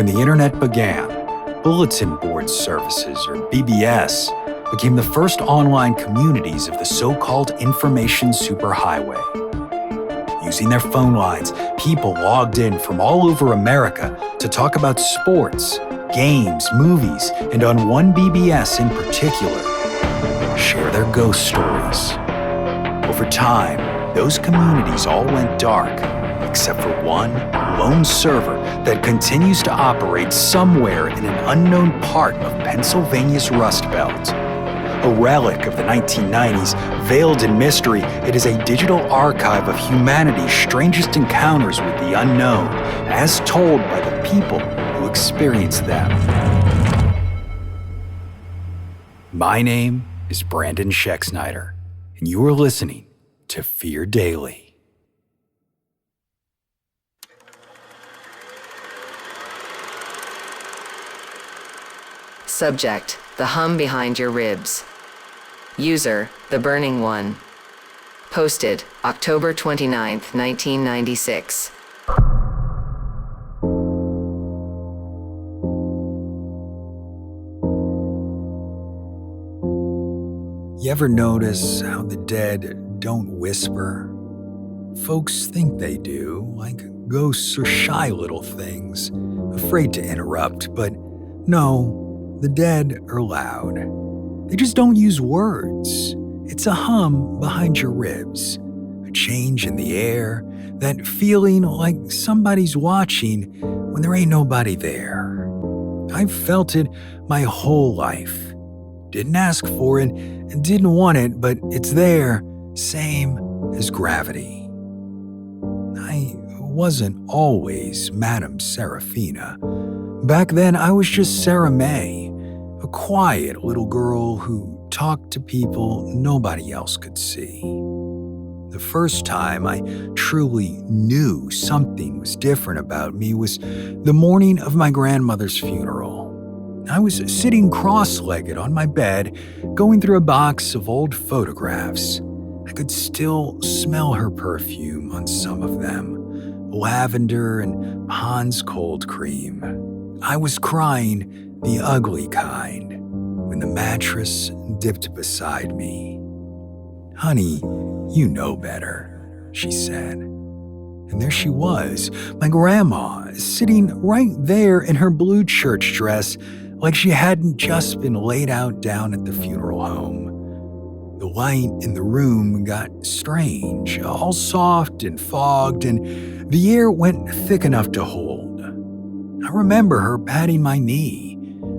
When the internet began, bulletin board services, or BBS, became the first online communities of the so-called information superhighway. Using their phone lines, people logged in from all over America to talk about sports, games, movies, and on one BBS in particular, share their ghost stories. Over time, those communities all went dark, except for one lone server that continues to operate somewhere in an unknown part of Pennsylvania's Rust Belt. A relic of the 1990s, veiled in mystery, it is a digital archive of humanity's strangest encounters with the unknown, as told by the people who experienced them. My name is Brandon Schexnayder, and you are listening to Fear Daily. Subject: the hum behind your ribs. User: the burning one. Posted October 29th, 1996. You ever notice how the dead don't whisper? Folks think they do, like ghosts or shy little things, afraid to interrupt, but no, the dead are loud. They just don't use words. It's a hum behind your ribs, a change in the air, that feeling like somebody's watching when there ain't nobody there. I've felt it my whole life. Didn't ask for it and didn't want it, but it's there, same as gravity. I wasn't always Madame Seraphina. Back then, I was just Sarah May, a quiet little girl who talked to people nobody else could see. The first time I truly knew something was different about me was the morning of my grandmother's funeral. I was sitting cross-legged on my bed, going through a box of old photographs. I could still smell her perfume on some of them, lavender and Pond's cold cream. I was crying the ugly kind when the mattress dipped beside me. "Honey, you know better," she said. And there she was, my grandma, sitting right there in her blue church dress, like she hadn't just been laid out down at the funeral home. The light in the room got strange, all soft and fogged, and the air went thick enough to hold. I remember her patting my knee,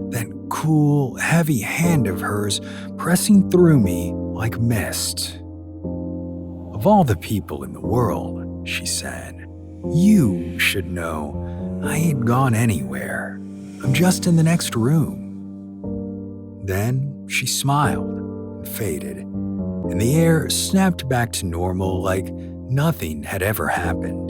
that cool, heavy hand of hers pressing through me like mist. "Of all the people in the world," she said, "you should know I ain't gone anywhere. I'm just in the next room." Then she smiled and faded, and the air snapped back to normal like nothing had ever happened.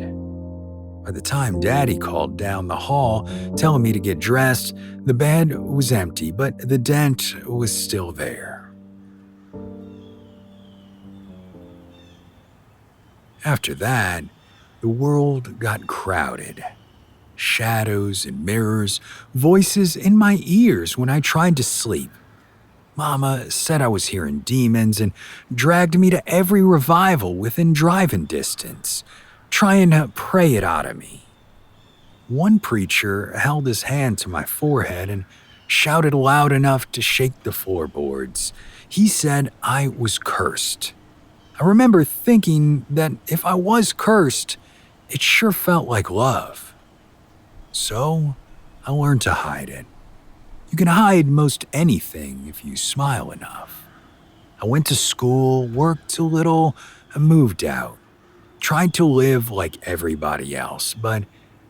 By the time Daddy called down the hall, telling me to get dressed, the bed was empty, but the dent was still there. After that, the world got crowded. Shadows and mirrors, voices in my ears when I tried to sleep. Mama said I was hearing demons and dragged me to every revival within driving distance, trying to pray it out of me. One preacher held his hand to my forehead and shouted loud enough to shake the floorboards. He said I was cursed. I remember thinking that if I was cursed, it sure felt like love. So I learned to hide it. You can hide most anything if you smile enough. I went to school, worked a little, and moved out. Tried to live like everybody else, but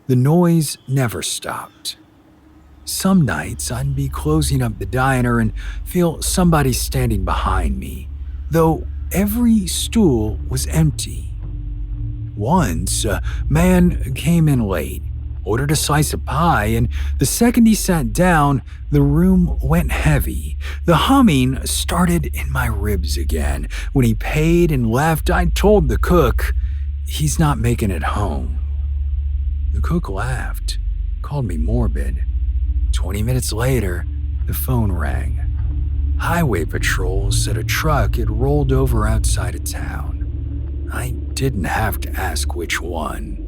the noise never stopped. Some nights I'd be closing up the diner and feel somebody standing behind me, though every stool was empty. Once, a man came in late, ordered a slice of pie, and the second he sat down, the room went heavy. The humming started in my ribs again. When he paid and left, I told the cook, "He's not making it home." The cook laughed. called me morbid. 20 minutes later, the phone rang. Highway patrol said a truck had rolled over outside of town. I didn't have to ask which one.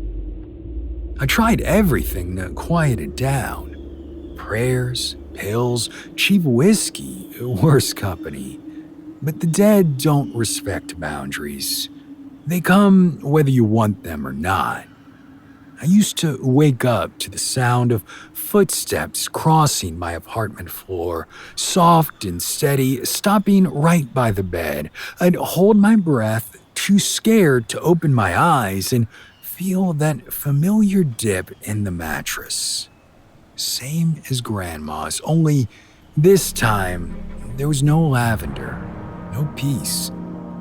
I tried everything to quiet it down. Prayers, pills, cheap whiskey, worse company. But the dead don't respect boundaries. They come whether you want them or not. I used to wake up to the sound of footsteps crossing my apartment floor, soft and steady, stopping right by the bed. I'd hold my breath, too scared to open my eyes, and feel that familiar dip in the mattress. Same as Grandma's, only this time there was no lavender, no peace,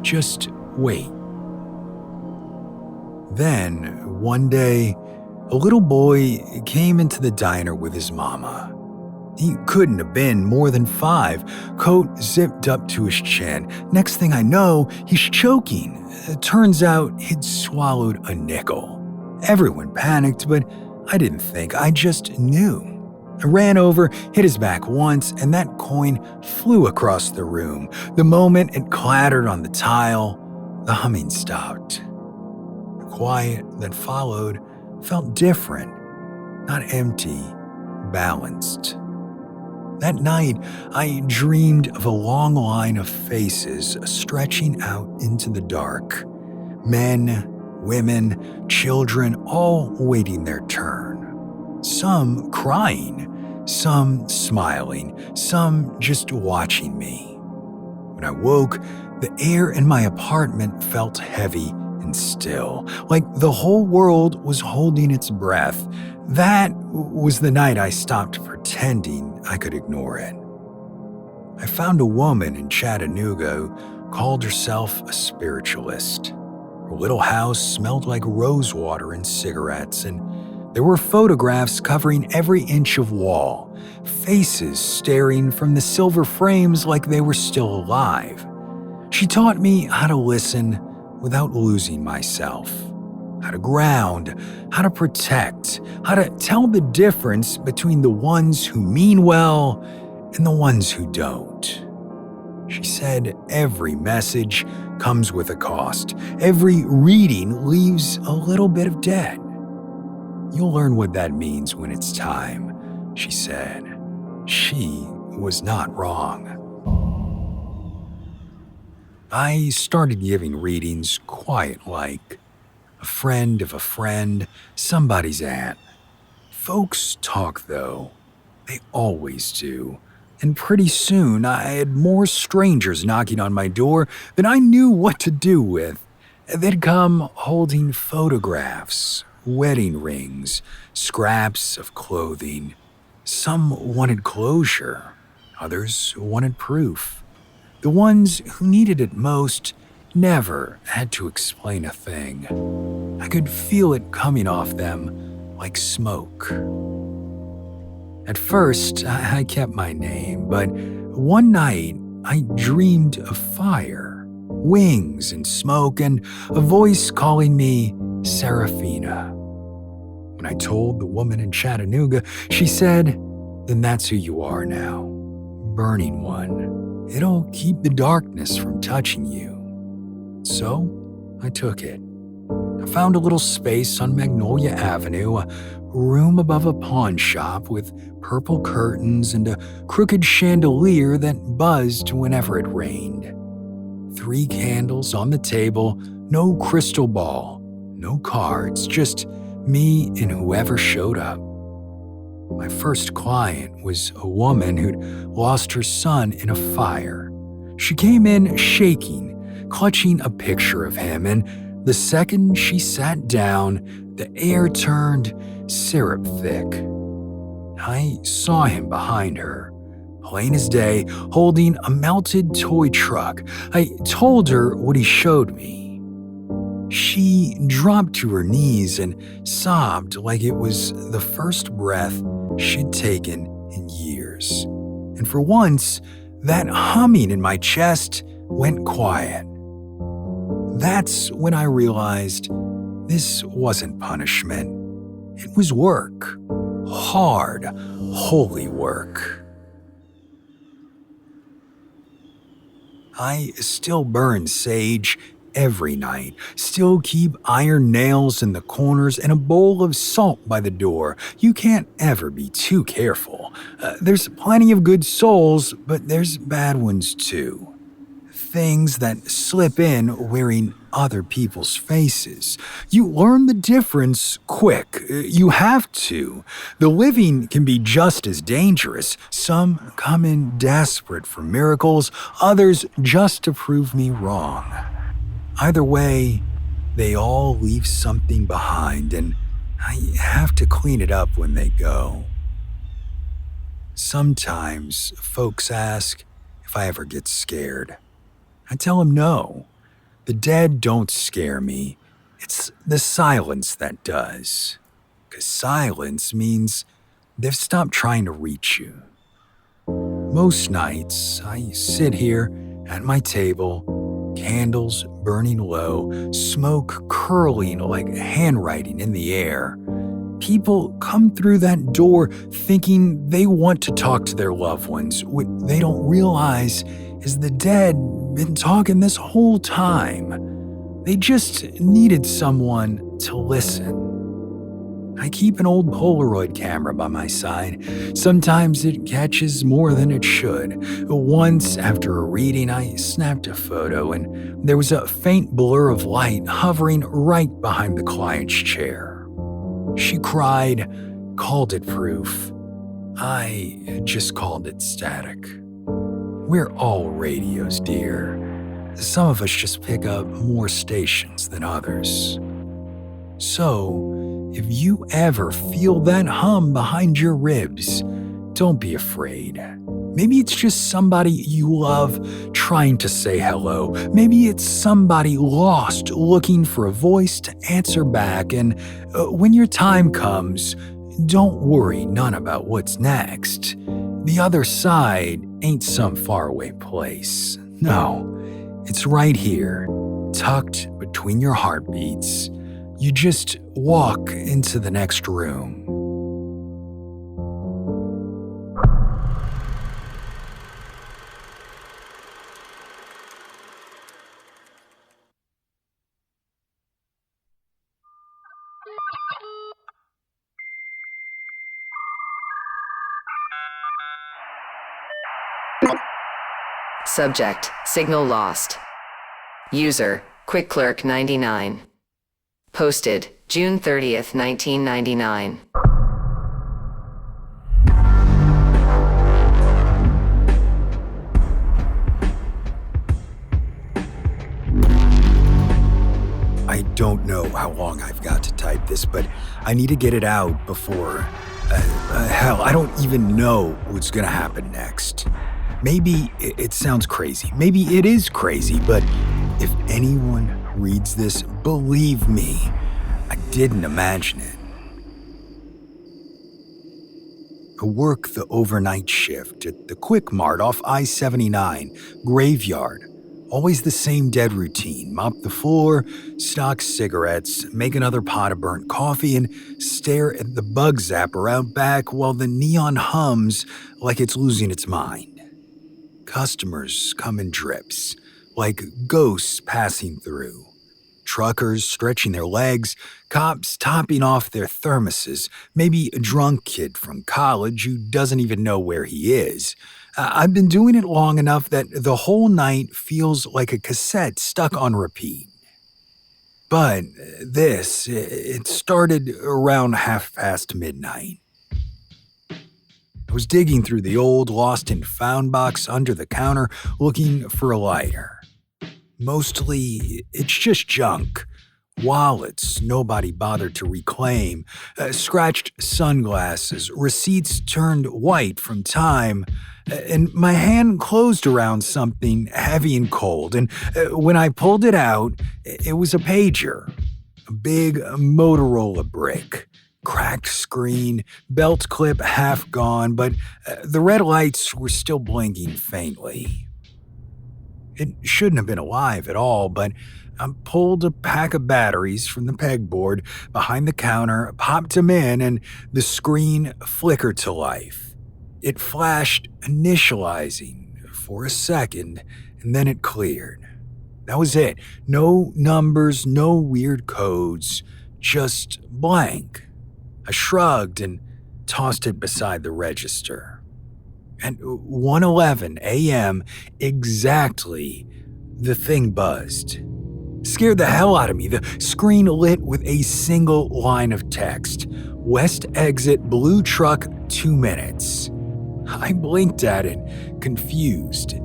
just wait. Then, one day, a little boy came into the diner with his mama. He couldn't have been more than 5, coat zipped up to his chin. Next thing I know, he's choking. It turns out he'd swallowed a nickel. Everyone panicked, but I didn't think, I just knew. I ran over, hit his back once, and that coin flew across the room. The moment it clattered on the tile, the humming stopped. The quiet that followed felt different, not empty, balanced. That night, I dreamed of a long line of faces stretching out into the dark. Men, women, children, all waiting their turn. Some crying, some smiling, some just watching me. When I woke, the air in my apartment felt heavy and still, like the whole world was holding its breath. That was the night I stopped pretending I could ignore it. I found a woman in Chattanooga who called herself a spiritualist. Her little house smelled like rosewater and cigarettes, and there were photographs covering every inch of wall, faces staring from the silver frames like they were still alive. She taught me how to listen without losing myself, how to ground, how to protect, how to tell the difference between the ones who mean well and the ones who don't. She said every message comes with a cost. Every reading leaves a little bit of debt. You'll learn what that means when it's time, she said. She was not wrong. I started giving readings quiet-like. A friend of a friend, somebody's aunt. Folks talk, though. They always do. And pretty soon, I had more strangers knocking on my door than I knew what to do with. They'd come holding photographs, wedding rings, scraps of clothing. Some wanted closure. Others wanted proof. The ones who needed it most never had to explain a thing. I could feel it coming off them like smoke. At first, I kept my name, but one night I dreamed of fire, wings and smoke, and a voice calling me Serafina. When I told the woman in Chattanooga, she said, "Then that's who you are now, Burning One. It'll keep the darkness from touching you." So I took it. I found a little space on Magnolia Avenue, a room above a pawn shop with purple curtains and a crooked chandelier that buzzed whenever it rained. 3 candles on the table, no crystal ball, no cards, just me and whoever showed up. My first client was a woman who'd lost her son in a fire. She came in shaking, clutching a picture of him, and the second she sat down, the air turned syrup thick. I saw him behind her, plain as day, holding a melted toy truck. I told her what he showed me. She dropped to her knees and sobbed like it was the first breath she'd taken in years. And for once, that humming in my chest went quiet. That's when I realized this wasn't punishment. It was work. hard, holy work. I still burn sage every night, still keep iron nails in the corners and a bowl of salt by the door. You can't ever be too careful. There's plenty of good souls, but there's bad ones too. Things that slip in wearing other people's faces. You learn the difference quick. You have to. The living can be just as dangerous. Some come in desperate for miracles, others just to prove me wrong. Either way, they all leave something behind, and I have to clean it up when they go. Sometimes folks ask if I ever get scared. I tell them no. The dead don't scare me. It's the silence that does. 'Cause silence means they've stopped trying to reach you. Most nights, I sit here at my table, candles burning low, smoke curling like handwriting in the air. People come through that door thinking they want to talk to their loved ones. What they don't realize is the dead been talking this whole time. They just needed someone to listen. I keep an old Polaroid camera by my side. Sometimes it catches more than it should. Once, after a reading, I snapped a photo, and there was a faint blur of light hovering right behind the client's chair. She cried, called it proof. I just called it static. We're all radios, dear. Some of us just pick up more stations than others. So, if you ever feel that hum behind your ribs, don't be afraid. Maybe it's just somebody you love trying to say hello. Maybe it's somebody lost looking for a voice to answer back. And when your time comes, don't worry none about what's next. The other side ain't some faraway place. No, it's right here, tucked between your heartbeats. You just walk into the next room. Subject, signal lost. User, QuickClerk99. Posted, June 30th, 1999. I don't know how long I've got to type this, but I need to get it out before... hell, I don't even know what's gonna happen next. Maybe it sounds crazy. Maybe it is crazy, but if anyone reads this, believe me, I didn't imagine it. I work the overnight shift at the Quick Mart off I-79, Graveyard. Always the same dead routine. Mop the floor, stock cigarettes, make another pot of burnt coffee, and stare at the bug zapper out back while the neon hums like it's losing its mind. Customers come in drips, like ghosts passing through. Truckers stretching their legs, cops topping off their thermoses, maybe a drunk kid from college who doesn't even know where he is. I've been doing it long enough that the whole night feels like a cassette stuck on repeat. But it started around midnight. I was digging through the old lost and found box under the counter looking for a lighter. Mostly, it's just junk. Wallets nobody bothered to reclaim, scratched sunglasses, receipts turned white from time, and my hand closed around something heavy and cold, and when I pulled it out, it was a pager. A big Motorola brick. Cracked screen, belt clip half gone, but the red lights were still blinking faintly. It shouldn't have been alive at all, but I pulled a pack of batteries from the pegboard behind the counter, popped them in, and the screen flickered to life. It flashed initializing for a second, and then it cleared. That was it. No numbers, no weird codes, just blank. I shrugged and tossed it beside the register. At 1:11 a.m. exactly, the thing buzzed. Scared the hell out of me. The screen lit with a single line of text. West exit, blue truck, 2 minutes. I blinked at it, confused.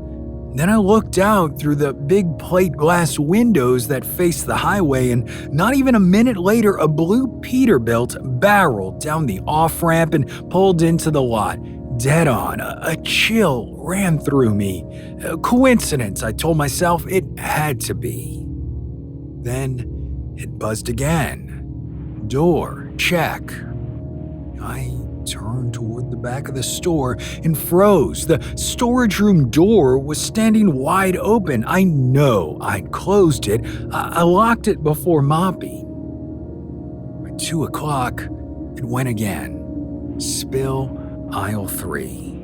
Then I looked out through the big plate glass windows that faced the highway, and not even a minute later, a blue Peterbilt barreled down the off-ramp and pulled into the lot. Dead on. A chill ran through me. A coincidence, I told myself. It had to be. Then it buzzed again. Door, check. I turned toward the back of the store and froze. The storage room door was standing wide open. I know I'd closed it. I locked it before mopping. By 2 o'clock, it went again. Spill aisle 3.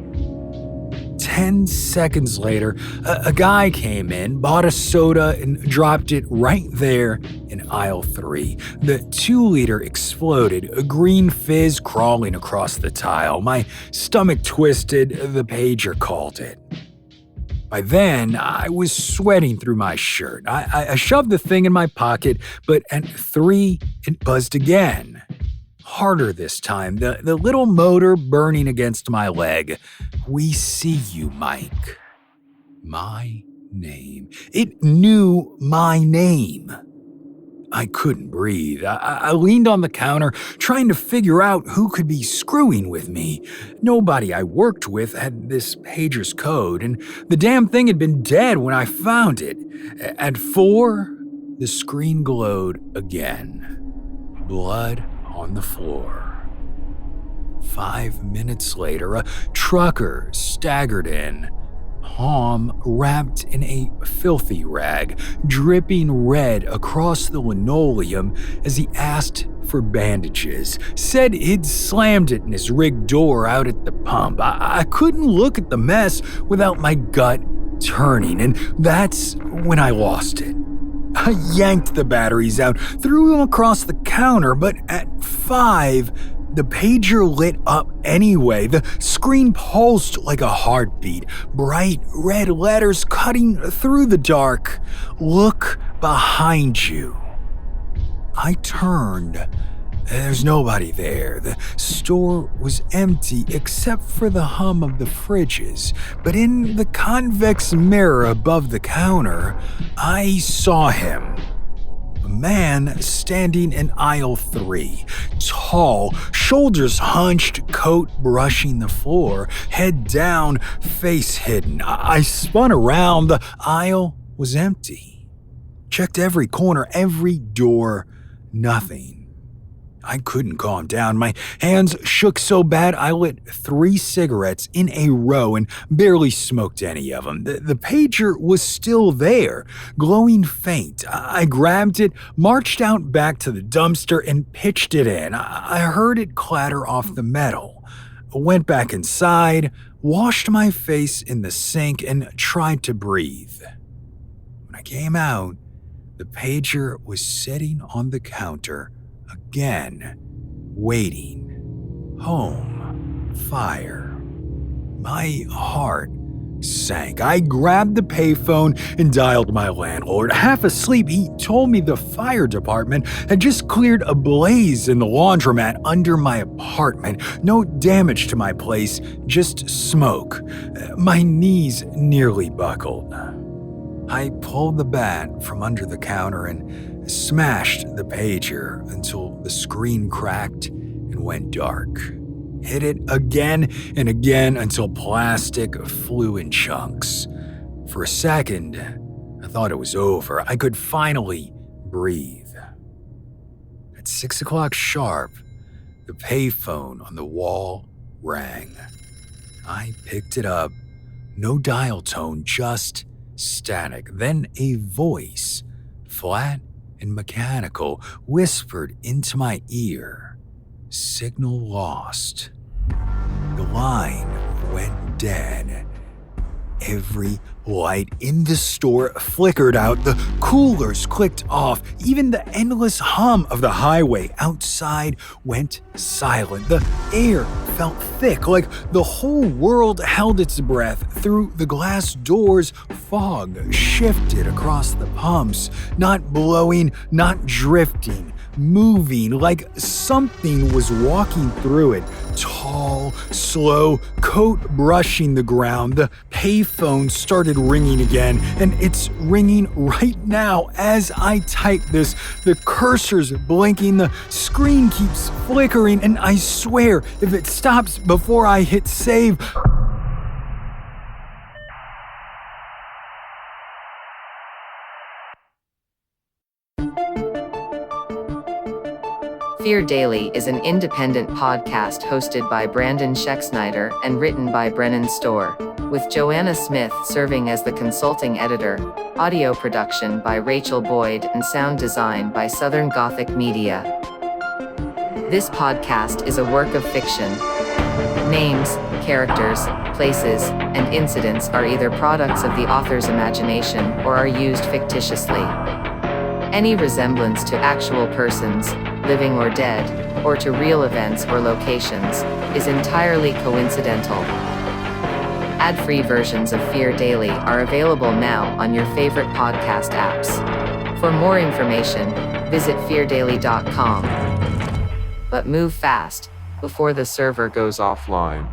10 seconds later, a guy came in, bought a soda, and dropped it right there in aisle 3. The 2-liter exploded, a green fizz crawling across the tile. My stomach twisted, the pager called it. By then, I was sweating through my shirt. I shoved the thing in my pocket, but at 3, it buzzed again. Harder this time, the little motor burning against my leg. We see you, Mike. My name. It knew my name. I couldn't breathe. I leaned on the counter, trying to figure out who could be screwing with me. Nobody I worked with had this pager's code, and the damn thing had been dead when I found it. At 4, the screen glowed again. Blood on the floor. 5 minutes later, a trucker staggered in, palm wrapped in a filthy rag, dripping red across the linoleum as he asked for bandages. Said he'd slammed it in his rig door out at the pump. I couldn't look at the mess without my gut turning, and that's when I lost it. I yanked the batteries out, threw them across the counter, but at 5, the pager lit up anyway. The screen pulsed like a heartbeat, bright red letters cutting through the dark. Look behind you. I turned. There's nobody there. The store was empty except for the hum of the fridges. But in the convex mirror above the counter, I saw him. A man standing in aisle 3. Tall, shoulders hunched, coat brushing the floor, head down, face hidden. I spun around. The aisle was empty. Checked every corner, every door. Nothing. I couldn't calm down. My hands shook so bad I lit 3 cigarettes in a row and barely smoked any of them. The pager was still there, glowing faint. I grabbed it, marched out back to the dumpster, and pitched it in. I heard it clatter off the metal. Went back inside, washed my face in the sink, and tried to breathe. When I came out, the pager was sitting on the counter again, waiting. Home. Fire. My heart sank. I grabbed the payphone and dialed my landlord. Half asleep, he told me the fire department had just cleared a blaze in the laundromat under my apartment. No damage to my place, just smoke. My knees nearly buckled. I pulled the bat from under the counter and smashed the pager until the screen cracked and went dark. Hit it again and again until plastic flew in chunks. For a second, I thought it was over. I could finally breathe. At 6 o'clock sharp, the payphone on the wall rang. I picked it up. No dial tone, just Static, then a voice, flat and mechanical, whispered into my ear. Signal lost. The line went dead. Every light in the store flickered out, the coolers clicked off, even the endless hum of the highway outside went silent. The air felt thick, like the whole world held its breath. Through the glass doors, fog shifted across the pumps, not blowing, not drifting, moving like something was walking through it. Tall, slow, coat brushing the ground. The payphone started ringing again, and it's ringing right now as I type this. The cursor's blinking, the screen keeps flickering, and I swear if it stops before I hit save, Fear Daily is an independent podcast hosted by Brandon Schexnayder and written by Brennan Storr, with Joanna Smith serving as the consulting editor, audio production by Rachel Boyd, and sound design by Southern Gothic Media. This podcast is a work of fiction. Names, characters, places, and incidents are either products of the author's imagination or are used fictitiously. Any resemblance to actual persons, living or dead, or to real events or locations, is entirely coincidental. Ad-free versions of Fear Daily are available now on your favorite podcast apps. For more information, visit feardaily.com. But move fast, before the server goes offline.